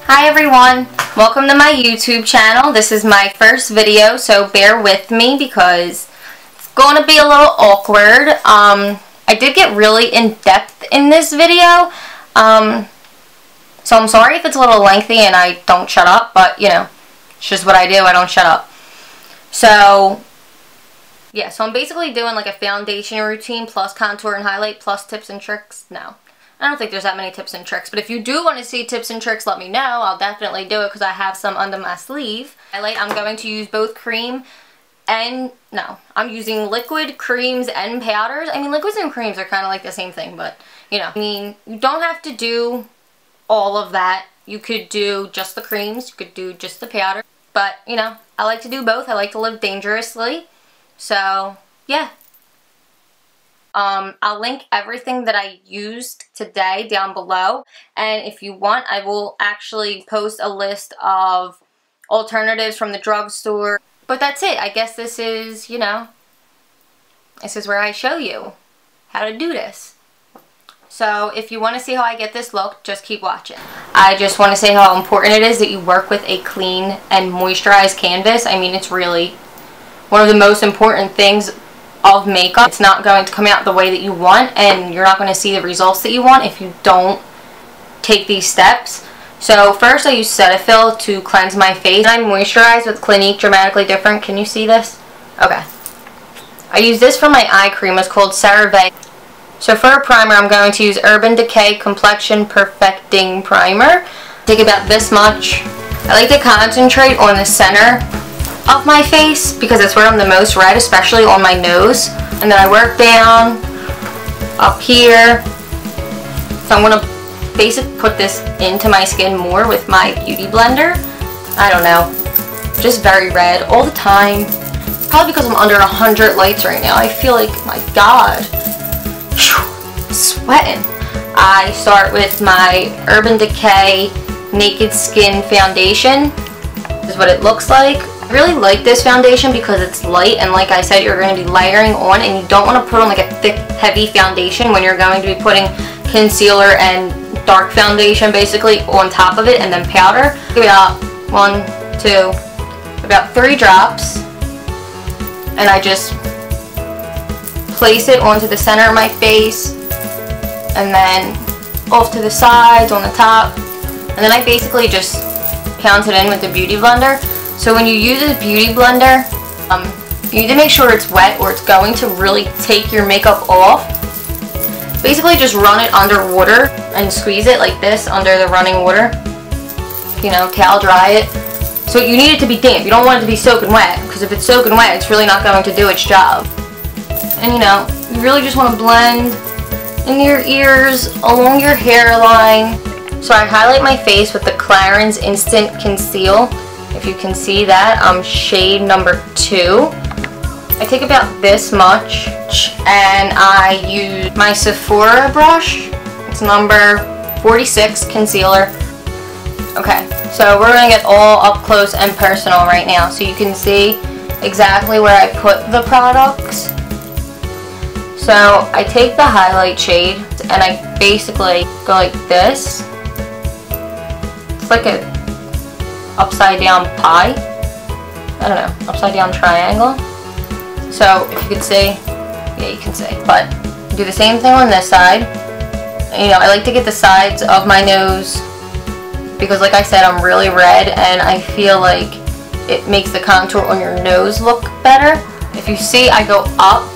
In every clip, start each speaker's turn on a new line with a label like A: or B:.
A: Hi everyone, welcome to my YouTube channel. This is my first video, so bear with me because it's going to be a little awkward. I did get really in-depth in this video, so I'm sorry if it's a little lengthy and I don't shut up, but you know, it's just what I do, I don't shut up. So, yeah, so I'm basically doing like a foundation routine plus contour and highlight plus tips and tricks. No. I don't think there's that many tips and tricks, but if you do want to see tips and tricks, let me know. I'll definitely do it because I have some under my sleeve. Highlight, I'm going to use both cream and, no, I'm using liquid, creams, and powders. I mean, liquids and creams are kind of like the same thing, but, you know, I mean, you don't have to do all of that. You could do just the creams, you could do just the powder, but, you know, I like to do both. I like to live dangerously, so, yeah. I'll link everything that I used today down below, and if you want, I will actually post a list of alternatives from the drugstore. But that's it. I guess this is, you know, this is where I show you how to do this. So if you want to see how I get this look, just keep watching. I just want to say how important it is that you work with a clean and moisturized canvas. I mean, it's really one of the most important things of makeup. It's not going to come out the way that you want, and you're not going to see the results that you want if you don't take these steps. So first I use Cetaphil to cleanse my face. I moisturize with Clinique Dramatically Different. Can you see this? Okay. I use this for my eye cream. It's called CeraVe. So for a primer, I'm going to use Urban Decay Complexion Perfecting Primer. Take about this much. I like to concentrate on the center of my face because it's where I'm the most red, especially on my nose, and then I work down up here. So I'm going to basically put this into my skin more with my beauty blender. I don't know, just very red all the time, probably because I'm under 100 lights right now. I feel like, my god, sweating. I start with my Urban Decay Naked Skin Foundation. This is what it looks like. I really like this foundation because it's light, and like I said, you're going to be layering on, and you don't want to put on like a thick, heavy foundation when you're going to be putting concealer and dark foundation basically on top of it, and then powder. About 1, 2, about 3 drops, and I just place it onto the center of my face, and then off to the sides, on the top, and then I basically just pound it in with the beauty blender. So when you use a beauty blender, you need to make sure it's wet or it's going to really take your makeup off. Basically just run it under water and squeeze it like this under the running water. You know, towel dry it. So you need it to be damp. You don't want it to be soaking wet, because if it's soaking wet, it's really not going to do its job. And you know, you really just want to blend in your ears, along your hairline. So I highlight my face with the Clarins Instant Conceal. If you can see that, shade number 2. I take about this much, and I use my Sephora brush. It's number 46 concealer. Okay, so we're going to get all up close and personal right now, so you can see exactly where I put the products. So I take the highlight shade, and I basically go like this. It's like a upside down pie. I don't know, upside down triangle. So if you can see, yeah, you can see. But do the same thing on this side. You know, I like to get the sides of my nose because, like I said, I'm really red, and I feel like it makes the contour on your nose look better. If you see, I go up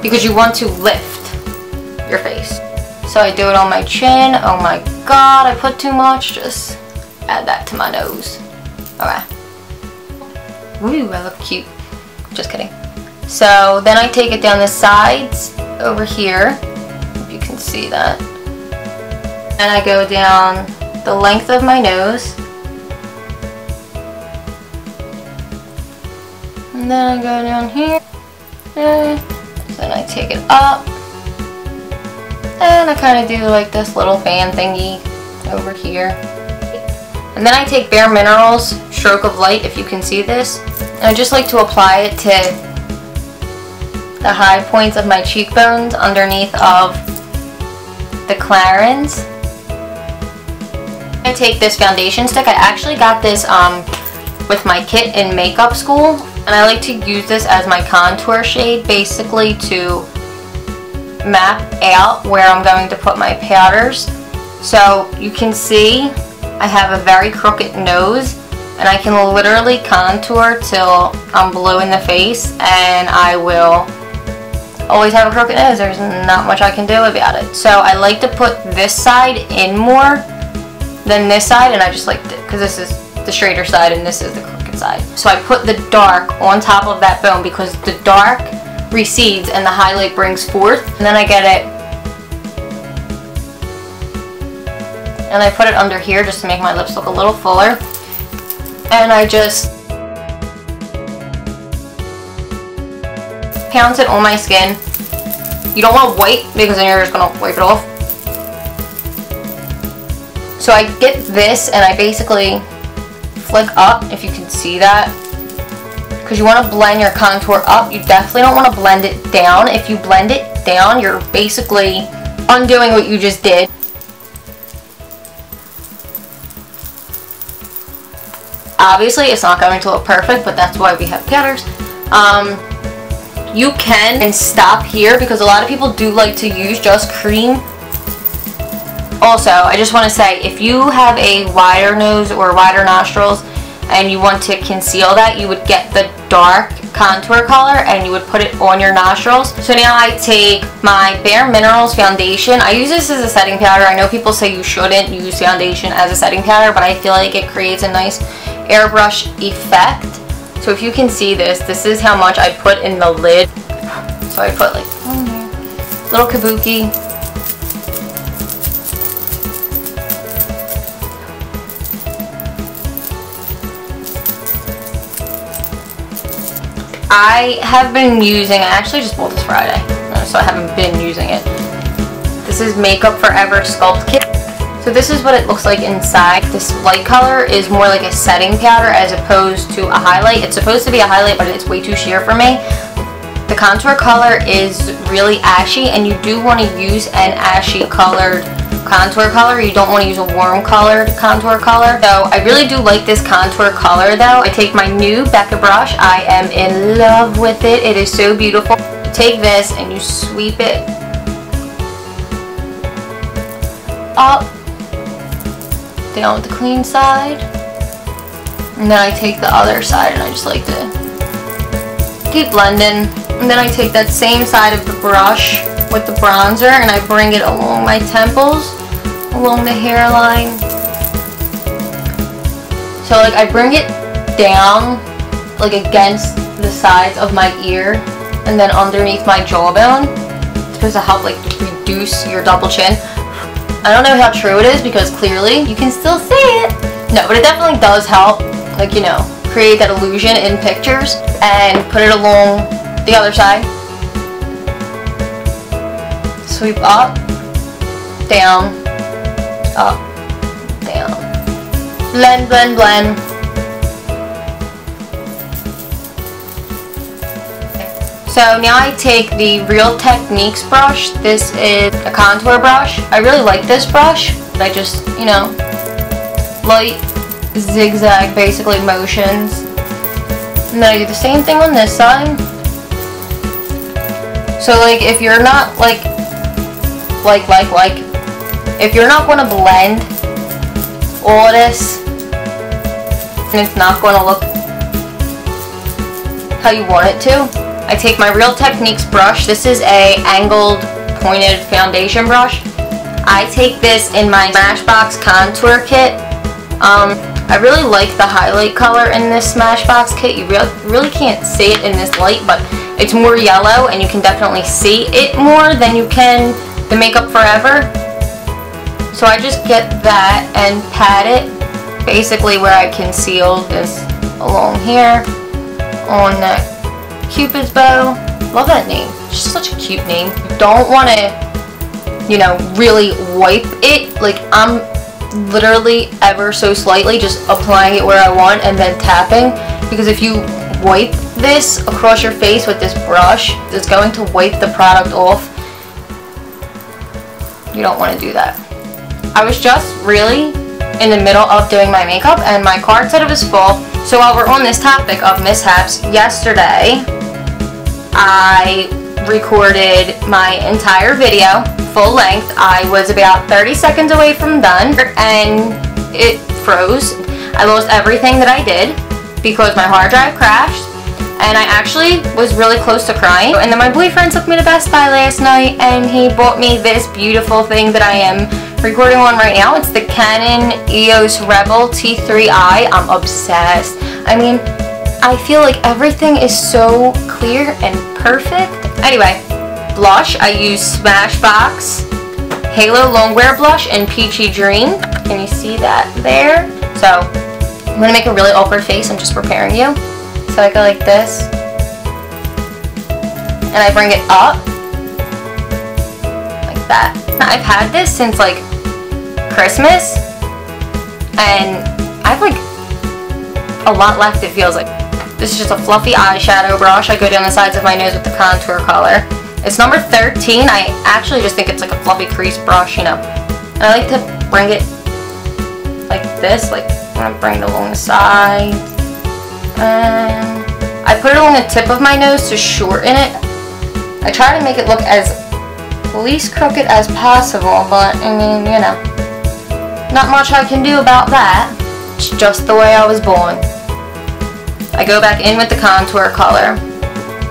A: because you want to lift your face. So I do it on my chin. Oh my god, I put too much. Just add that to my nose. Okay. Ooh, I look cute. Just kidding. So then I take it down the sides over here, if you can see that. And I go down the length of my nose. And then I go down here. And then I take it up. And I kind of do like this little fan thingy over here. And then I take Bare Minerals Stroke of Light, if you can see this. And I just like to apply it to the high points of my cheekbones underneath of the Clarins. I take this foundation stick. I actually got this with my kit in makeup school, and I like to use this as my contour shade, basically to map out where I'm going to put my powders. So you can see I have a very crooked nose, and I can literally contour till I'm blue in the face, and I will always have a crooked nose. There's not much I can do about it. So I like to put this side in more than this side, and I just like it because this is the straighter side and this is the crooked side. So I put the dark on top of that bone because the dark recedes and the highlight brings forth, and then I get it and I put it under here just to make my lips look a little fuller, and I just pounce it on my skin. You don't want to wipe because then you're just going to wipe it off. So I get this and I basically flick up, if you can see that, because you want to blend your contour up. You definitely don't want to blend it down. If you blend it down, you're basically undoing what you just did. Obviously it's not going to look perfect, but that's why we have powders. You can and stop here because a lot of people do like to use just cream. Also, I just want to say, if you have a wider nose or wider nostrils and you want to conceal that, you would get the dark contour color and you would put it on your nostrils. So now I take my Bare Minerals foundation. I use this as a setting powder. I know people say you shouldn't use foundation as a setting powder, but I feel like it creates a nice airbrush effect. So if you can see this, this is how much I put in the lid. So I put like little kabuki. I have been using, I actually just bought this Friday, so I haven't been using it. This is Makeup Forever Sculpt Kit. So this is what it looks like inside. This light color is more like a setting powder as opposed to a highlight. It's supposed to be a highlight, but it's way too sheer for me. The contour color is really ashy, and you do want to use an ashy colored contour color. You don't want to use a warm colored contour color. So I really do like this contour color though. I take my new Becca brush. I am in love with it. It is so beautiful. You take this and you sweep it up, down with the clean side, and then I take the other side and I just like to keep blending, and then I take that same side of the brush with the bronzer and I bring it along my temples, along the hairline. So like I bring it down like against the sides of my ear and then underneath my jawbone. It's supposed to help like reduce your double chin. I don't know how true it is because clearly you can still see it. No, but it definitely does help, like, you know, create that illusion in pictures. And put it along the other side. Sweep up, down, up, down. Blend, blend, blend. So now I take the Real Techniques brush. This is a contour brush. I really like this brush. I just, you know, light zigzag basically motions. And then I do the same thing on this side. So like if you're not if you're not going to blend all of this and it's not going to look how you want it to, I take my Real Techniques brush. This is a angled pointed foundation brush. I take this in my Smashbox contour kit. I really like the highlight color in this Smashbox kit. You really can't see it in this light, but it's more yellow and you can definitely see it more than you can the Makeup Forever. So I just get that and pat it basically where I conceal this along here on that Cupid's bow. Love that name. It's just such a cute name. You don't want to, you know, really wipe it. Like I'm literally ever so slightly just applying it where I want and then tapping, because if you wipe this across your face with this brush, it's going to wipe the product off. You don't want to do that. I was just really in the middle of doing my makeup and my card said it was full. So while we're on this topic of mishaps, yesterday I recorded my entire video, full length. I was about 30 seconds away from done and it froze. I lost everything that I did because my hard drive crashed and I actually was really close to crying. And then my boyfriend took me to Best Buy last night and he bought me this beautiful thing that I am recording on right now. It's the Canon EOS Rebel T3i. I'm obsessed. I mean, I feel like everything is so clear and perfect. Anyway, blush. I use Smashbox Halo Longwear Blush in Peachy Dream. Can you see that there? So, I'm going to make a really awkward face. I'm just preparing you. So I go like this. And I bring it up. Like that. I've had this since like Christmas. And I have like a lot left, it feels like. This is just a fluffy eyeshadow brush. I go down the sides of my nose with the contour color. It's number 13. I actually just think it's like a fluffy crease brush, you know. And I like to bring it like this, like I'm gonna bring it along the side. And I put it along the tip of my nose to shorten it. I try to make it look as least crooked as possible, but I mean, you know, not much I can do about that. It's just the way I was born. I go back in with the contour color.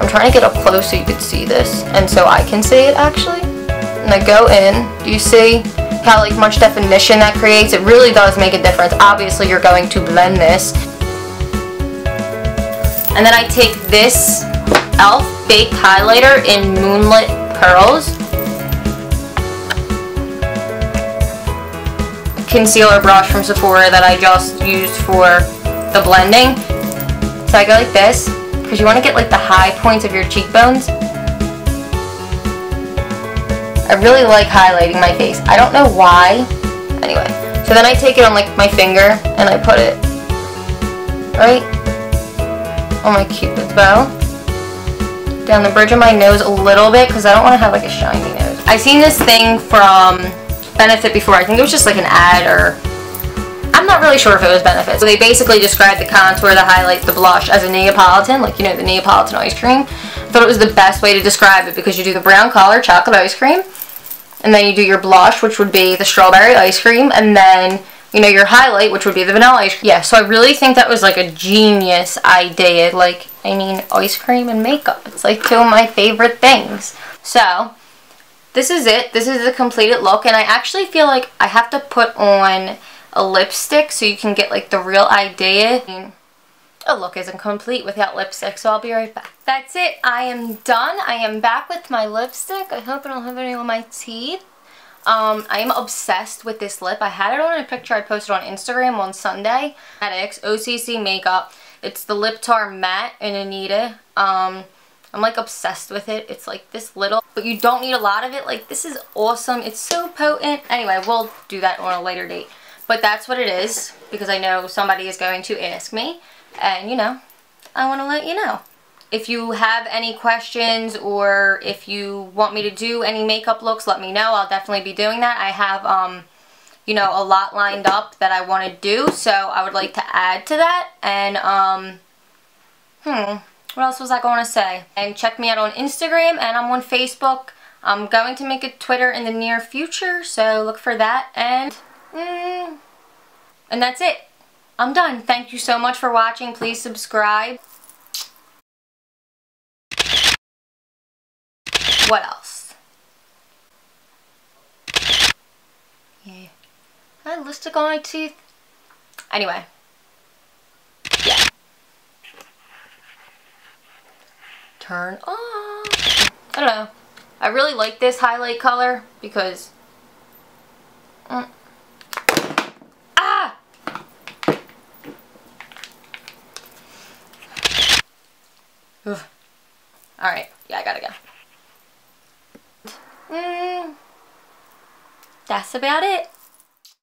A: I'm trying to get up close so you can see this, and so I can see it actually. And I go in. Do you see how like much definition that creates? It really does make a difference. Obviously you're going to blend this. And then I take this e.l.f. Baked Highlighter in Moonlit Pearls. Concealer brush from Sephora that I just used for the blending. So I go like this, because you want to get like the high points of your cheekbones. I really like highlighting my face. I don't know why. Anyway, so then I take it on like my finger and I put it right on my cupid's bow. Down the bridge of my nose a little bit because I don't want to have like a shiny nose. I seen this thing from Benefit before. I think it was just like an ad, or I'm not really sure if it was Benefit. So they basically described the contour, the highlight, the blush as a Neapolitan, like, you know, the Neapolitan ice cream. I thought it was the best way to describe it because you do the brown color chocolate ice cream, and then you do your blush, which would be the strawberry ice cream, and then, you know, your highlight, which would be the vanilla ice cream. Yeah, so I really think that was like a genius idea. Like, I mean, ice cream and makeup. It's like two of my favorite things. So this is it. This is the completed look, and I actually feel like I have to put on a lipstick so you can get like the real idea. I mean, a look isn't complete without lipstick, so I'll be right back. That's it. I am done. I am back with my lipstick. I hope I don't have any on my teeth. I am obsessed with this lip. I had it on a picture I posted on Instagram on Sunday. At OCC Makeup. It's the Lip Tar Matte in Anita. I'm like obsessed with it. It's like this little, but you don't need a lot of it. Like, this is awesome. It's so potent. Anyway, we'll do that on a later date. But that's what it is, because I know somebody is going to ask me. And, you know, I want to let you know. If you have any questions or if you want me to do any makeup looks, let me know. I'll definitely be doing that. I have, you know, a lot lined up that I want to do, so I would like to add to that. And, what else was I going to say? And check me out on Instagram, and I'm on Facebook. I'm going to make a Twitter in the near future, so look for that. And that's it. I'm done. Thank you so much for watching. Please subscribe. What else? Yeah. I had lipstick on my teeth. Anyway. Yeah. Turn on. I don't know. I really like this highlight color because alright, yeah, I gotta go. That's about it.